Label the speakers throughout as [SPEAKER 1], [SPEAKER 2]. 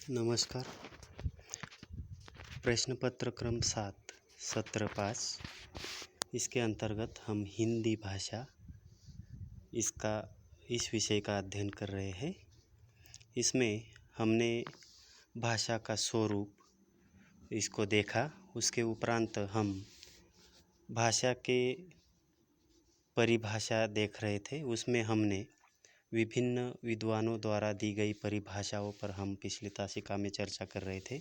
[SPEAKER 1] नमस्कार। प्रश्न पत्र क्रम 7 सत्र 5 इसके अंतर्गत हम हिंदी भाषा इस विषय का अध्ययन कर रहे हैं। इसमें हमने भाषा का स्वरूप इसको देखा। उसके उपरांत हम भाषा के परिभाषा देख रहे थे। उसमें हमने विभिन्न विद्वानों द्वारा दी गई परिभाषाओं पर हम पिछली तासिका में चर्चा कर रहे थे।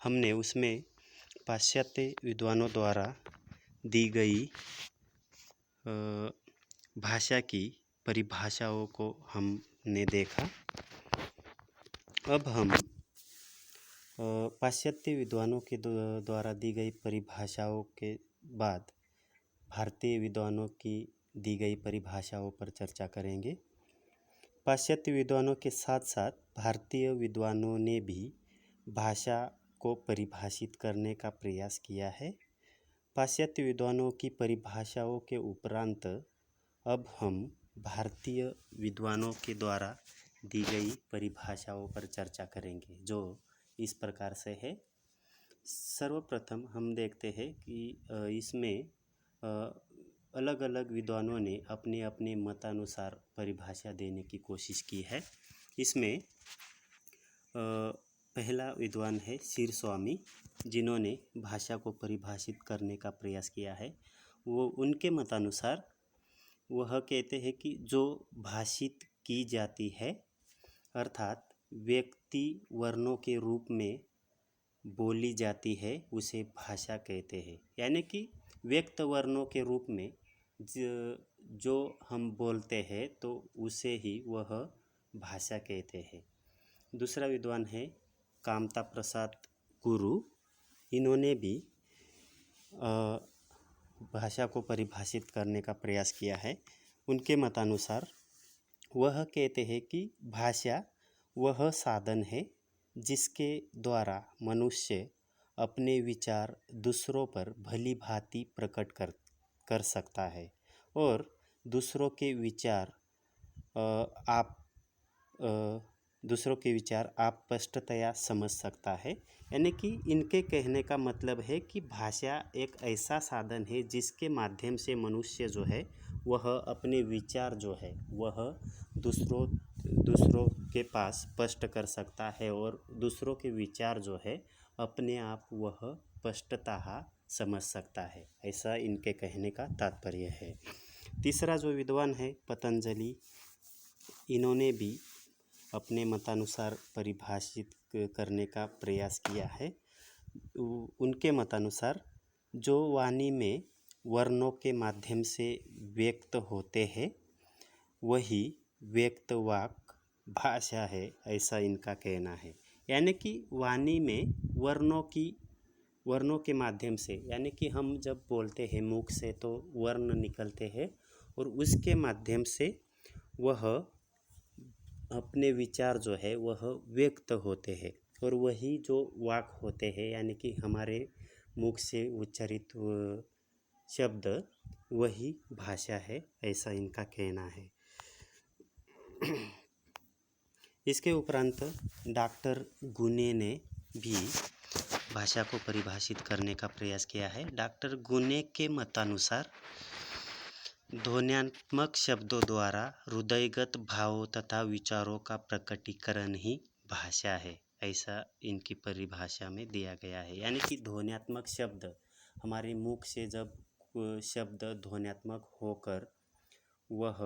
[SPEAKER 1] हमने उसमें पाश्चात्य विद्वानों द्वारा दी गई भाषा की परिभाषाओं को हमने देखा। अब हम पाश्चात्य विद्वानों के द्वारा दी गई परिभाषाओं के बाद भारतीय विद्वानों की दी गई परिभाषाओं पर चर्चा करेंगे। पाश्चात्य विद्वानों के साथ साथ भारतीय विद्वानों ने भी भाषा को परिभाषित करने का प्रयास किया है। पाश्चात्य विद्वानों की परिभाषाओं के उपरांत अब हम भारतीय विद्वानों के द्वारा दी गई परिभाषाओं पर चर्चा करेंगे, जो इस प्रकार से है। सर्वप्रथम हम देखते हैं कि इसमें अलग अलग विद्वानों ने अपने अपने मतानुसार परिभाषा देने की कोशिश की है। इसमें पहला विद्वान है शीर स्वामी, जिन्होंने भाषा को परिभाषित करने का प्रयास किया है। वो उनके मतानुसार वह कहते हैं कि जो भाषित की जाती है, अर्थात व्यक्ति वर्णों के रूप में बोली जाती है, उसे भाषा कहते हैं। यानी कि व्यक्त वर्णों के रूप में जो हम बोलते हैं तो उसे ही वह भाषा कहते हैं। दूसरा विद्वान है कामता प्रसाद गुरु। इन्होंने भी भाषा को परिभाषित करने का प्रयास किया है। उनके मतानुसार वह कहते हैं कि भाषा वह साधन है जिसके द्वारा मनुष्य अपने विचार दूसरों पर भली भांति प्रकट कर सकता है और दूसरों के विचार आप स्पष्टतया समझ सकता है। यानी कि इनके कहने का मतलब है कि भाषा एक ऐसा साधन है जिसके माध्यम से मनुष्य जो है वह अपने विचार जो है वह दूसरों के पास स्पष्ट कर सकता है और दूसरों के विचार जो है अपने आप वह स्पष्टतः समझ सकता है। ऐसा इनके कहने का तात्पर्य है। तीसरा जो विद्वान है पतंजलि, इन्होंने भी अपने मतानुसार परिभाषित करने का प्रयास किया है। उनके मतानुसार जो वाणी में वर्णों के माध्यम से व्यक्त होते हैं वही व्यक्त वाक भाषा है, ऐसा इनका कहना है। यानी कि वाणी में वर्णों के माध्यम से, यानी कि हम जब बोलते हैं मुख से तो वर्ण निकलते हैं और उसके माध्यम से वह अपने विचार जो है वह व्यक्त होते हैं और वही जो वाक होते हैं, यानी कि हमारे मुख से उच्चारित शब्द वही भाषा है, ऐसा इनका कहना है। इसके उपरांत डॉक्टर गुने ने भी भाषा को परिभाषित करने का प्रयास किया है। डॉक्टर गुने के मतानुसार ध्वन्यात्मक शब्दों द्वारा हृदयगत भावों तथा विचारों का प्रकटीकरण ही भाषा है, ऐसा इनकी परिभाषा में दिया गया है। यानी कि ध्वन्यात्मक शब्द हमारे मुख से जब शब्द ध्वन्यात्मक होकर वह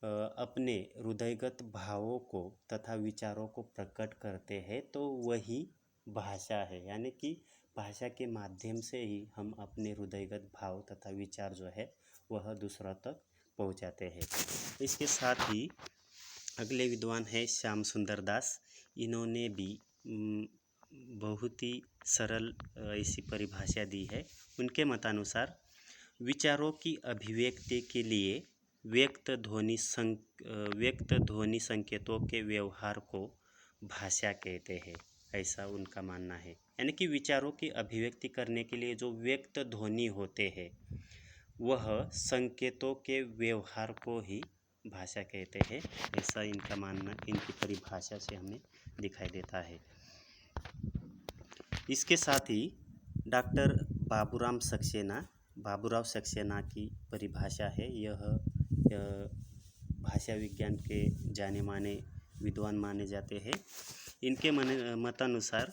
[SPEAKER 1] अपने हृदयगत भावों को तथा विचारों को प्रकट करते हैं तो वही भाषा है। यानी कि भाषा के माध्यम से ही हम अपने हृदयगत भाव तथा विचार जो है वह दूसरों तक पहुंचाते हैं। इसके साथ ही अगले विद्वान है श्याम सुंदर दास। इन्होंने भी बहुत ही सरल ऐसी परिभाषा दी है। उनके मतानुसार विचारों की अभिव्यक्ति के लिए व्यक्त ध्वनि संकेतों के व्यवहार को भाषा कहते हैं, ऐसा उनका मानना है। यानी कि विचारों की अभिव्यक्ति करने के लिए जो व्यक्त ध्वनि होते हैं वह संकेतों के व्यवहार को ही भाषा कहते हैं, ऐसा इनका मानना इनकी परिभाषा से हमें दिखाई देता है। इसके साथ ही डॉक्टर बाबूराव सक्सेना की परिभाषा है। यह भाषा विज्ञान के जाने माने विद्वान माने जाते हैं। इनके मतानुसार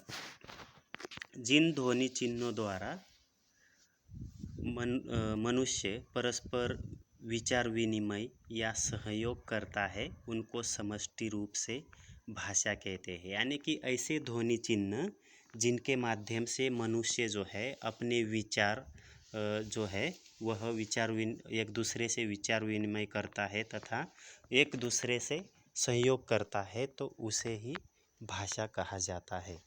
[SPEAKER 1] जिन ध्वनि चिन्हों द्वारा मनुष्य परस्पर विचार विनिमय या सहयोग करता है उनको समष्टि रूप से भाषा कहते हैं। यानी कि ऐसे ध्वनि चिन्ह जिनके माध्यम से मनुष्य जो है अपने विचार जो है वह एक दूसरे से विचार विनिमय करता है तथा एक दूसरे से सहयोग करता है, तो उसे ही भाषा कहा जाता है।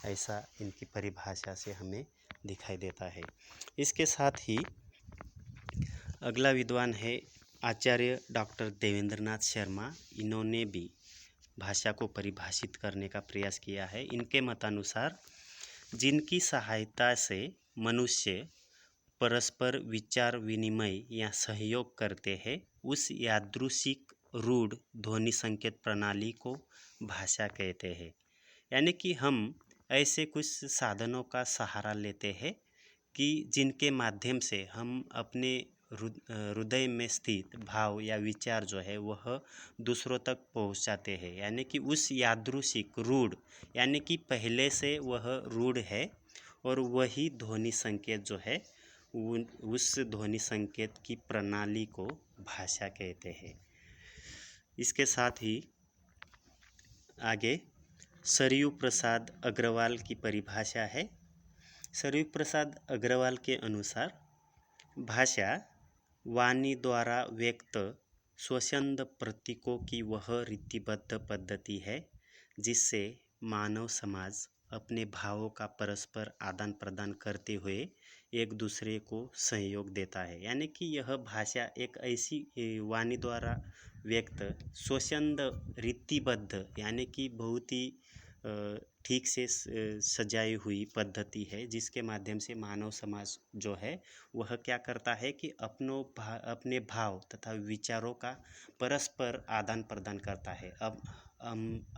[SPEAKER 1] ऐसा इनकी परिभाषा से हमें दिखाई देता है। इसके साथ ही अगला विद्वान है आचार्य डॉक्टर देवेंद्रनाथ शर्मा। इन्होंने भी भाषा को परिभाषित करने का प्रयास किया है। इनके मतानुसार जिनकी सहायता से मनुष्य परस्पर विचार विनिमय या सहयोग करते हैं उस यादृशिक रूढ़ ध्वनि संकेत प्रणाली को भाषा कहते हैं। यानी कि हम ऐसे कुछ साधनों का सहारा लेते हैं कि जिनके माध्यम से हम अपने हृदय में स्थित भाव या विचार जो है वह दूसरों तक पहुंचाते हैं। यानी कि उस यादृशिक रूढ़, यानी कि पहले से वह रूढ़ है और वही ध्वनि संकेत जो है उस ध्वनि संकेत की प्रणाली को भाषा कहते हैं। इसके साथ ही आगे सरयू प्रसाद अग्रवाल की परिभाषा है। सरयू प्रसाद अग्रवाल के अनुसार भाषा वाणी द्वारा व्यक्त स्वच्छंद प्रतीकों की वह रीतिबद्ध पद्धति है जिससे मानव समाज अपने भावों का परस्पर आदान प्रदान करते हुए एक दूसरे को सहयोग देता है। यानी कि यह भाषा एक ऐसी वाणी द्वारा व्यक्त स्वच्छंद रीतिबद्ध, यानी कि बहुत ही ठीक से सजाई हुई पद्धति है जिसके माध्यम से मानव समाज जो है वह क्या करता है कि अपने भाव तथा विचारों का परस्पर आदान प्रदान करता है। अब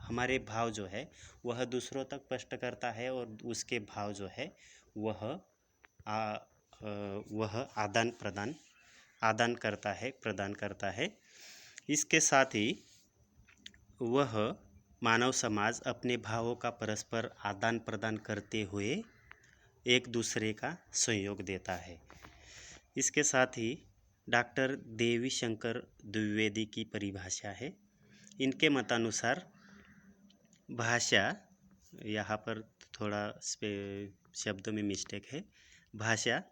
[SPEAKER 1] हमारे भाव जो है वह दूसरों तक स्पष्ट करता है और उसके भाव जो है वह आदान करता है, प्रदान करता है। इसके साथ ही वह मानव समाज अपने भावों का परस्पर आदान प्रदान करते हुए एक दूसरे का सहयोग देता है। इसके साथ ही डॉक्टर देवी शंकर द्विवेदी की परिभाषा है। इनके मतानुसार भाषा, यहाँ पर थोड़ा शब्द में मिस्टेक है, भाषा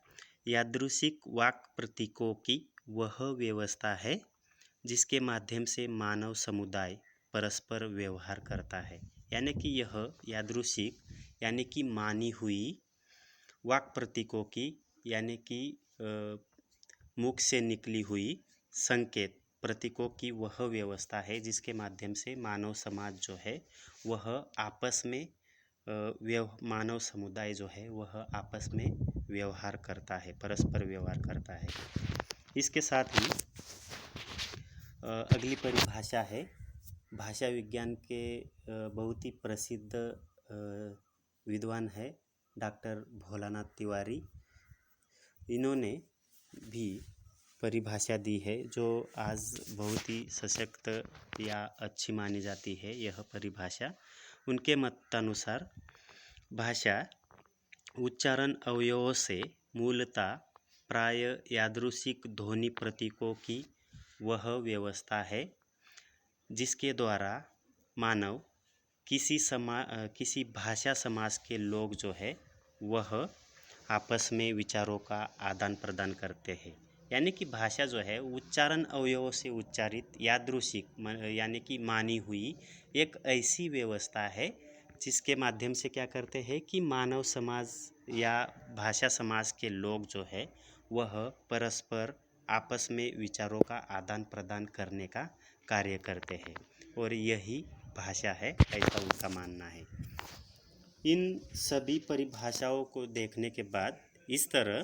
[SPEAKER 1] यादृशिक वाक प्रतीकों की वह व्यवस्था है जिसके माध्यम से मानव समुदाय परस्पर व्यवहार करता है। यानी कि यह यादृशिक यानी कि मानी हुई वाक प्रतीकों की, यानी कि मुख से निकली हुई संकेत प्रतीकों की वह व्यवस्था है जिसके माध्यम से मानव समाज जो है वह आपस में मानव समुदाय जो है वह आपस में व्यवहार करता है, परस्पर व्यवहार करता है। इसके साथ ही अगली परिभाषा है भाषा विज्ञान के बहुत ही प्रसिद्ध विद्वान है डॉक्टर भोलानाथ तिवारी। इन्होंने भी परिभाषा दी है जो आज बहुत ही सशक्त या अच्छी मानी जाती है। यह परिभाषा उनके मतानुसार भाषा उच्चारण अवयवों से मूलतः प्राय यादृशिक ध्वनि प्रतीकों की वह व्यवस्था है जिसके द्वारा मानव किसी भाषा समाज के लोग जो है वह आपस में विचारों का आदान प्रदान करते हैं। यानी कि भाषा जो है उच्चारण अवयवों से उच्चारित यादृशिक यानी कि मानी हुई एक ऐसी व्यवस्था है जिसके माध्यम से क्या करते हैं कि मानव समाज या भाषा समाज के लोग जो है वह परस्पर आपस में विचारों का आदान प्रदान करने का कार्य करते हैं और यही भाषा है, ऐसा उनका मानना है। इन सभी परिभाषाओं को देखने के बाद इस तरह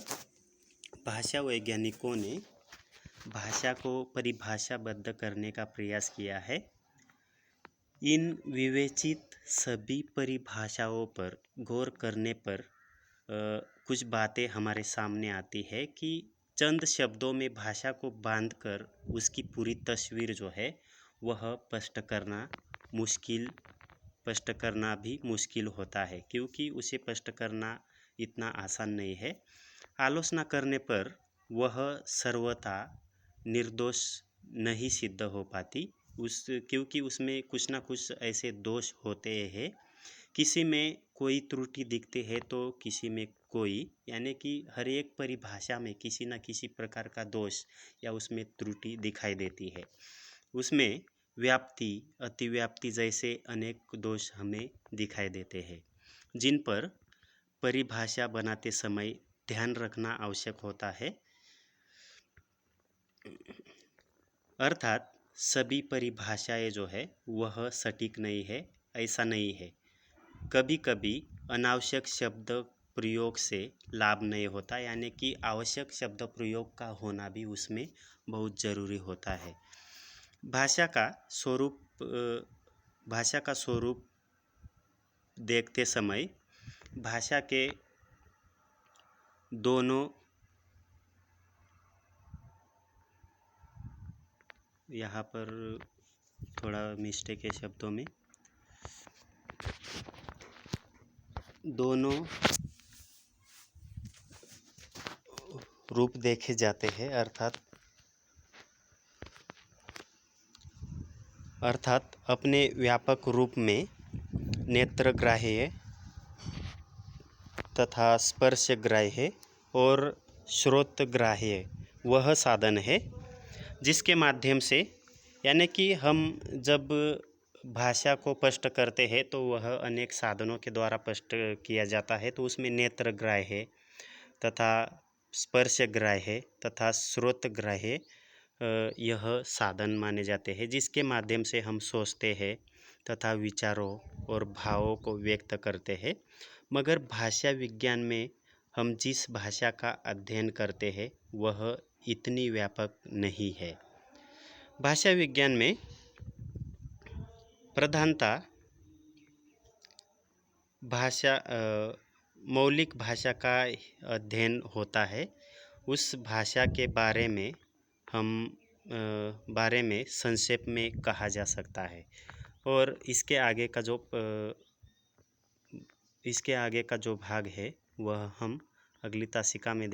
[SPEAKER 1] भाषा वैज्ञानिकों ने भाषा को परिभाषाबद्ध करने का प्रयास किया है। इन विवेचित सभी परिभाषाओं पर गौर करने पर कुछ बातें हमारे सामने आती है कि चंद शब्दों में भाषा को बांधकर उसकी पूरी तस्वीर जो है वह स्पष्ट करना भी मुश्किल होता है, क्योंकि उसे स्पष्ट करना इतना आसान नहीं है। आलोचना करने पर वह सर्वथा निर्दोष नहीं सिद्ध हो पाती, क्योंकि उसमें कुछ ना कुछ ऐसे दोष होते हैं। किसी में कोई त्रुटि दिखती है तो किसी में कोई, यानी कि हर एक परिभाषा में किसी न किसी प्रकार का दोष या उसमें त्रुटि दिखाई देती है। उसमें व्याप्ति, अतिव्याप्ति जैसे अनेक दोष हमें दिखाई देते हैं, जिन पर परिभाषा बनाते समय ध्यान रखना आवश्यक होता है। अर्थात सभी परिभाषाएं जो है वह सटीक नहीं है, ऐसा नहीं है। कभी कभी अनावश्यक शब्द प्रयोग से लाभ नहीं होता, यानी कि आवश्यक शब्द प्रयोग का होना भी उसमें बहुत ज़रूरी होता है। भाषा का स्वरूप देखते समय भाषा के दोनों, यहाँ पर थोड़ा मिस्टेक है शब्दों में, दोनों रूप देखे जाते हैं। अर्थात अपने व्यापक रूप में नेत्रग्राह्य तथा स्पर्शग्राह्य और श्रोतग्राह्य वह साधन है जिसके माध्यम से, यानी कि हम जब भाषा को स्पष्ट करते हैं तो वह अनेक साधनों के द्वारा स्पष्ट किया जाता है। तो उसमें नेत्रग्राह्य तथा स्पर्शग्राह्य तथा श्रोतग्राह्य यह साधन माने जाते हैं, जिसके माध्यम से हम सोचते हैं तथा विचारों और भावों को व्यक्त करते हैं। मगर भाषा विज्ञान में हम जिस भाषा का अध्ययन करते हैं वह इतनी व्यापक नहीं है। भाषा विज्ञान में प्रधानता मौलिक भाषा का अध्ययन होता है। उस भाषा के बारे में संक्षेप में कहा जा सकता है, और इसके आगे का जो भाग है वह हम अगली तासिका में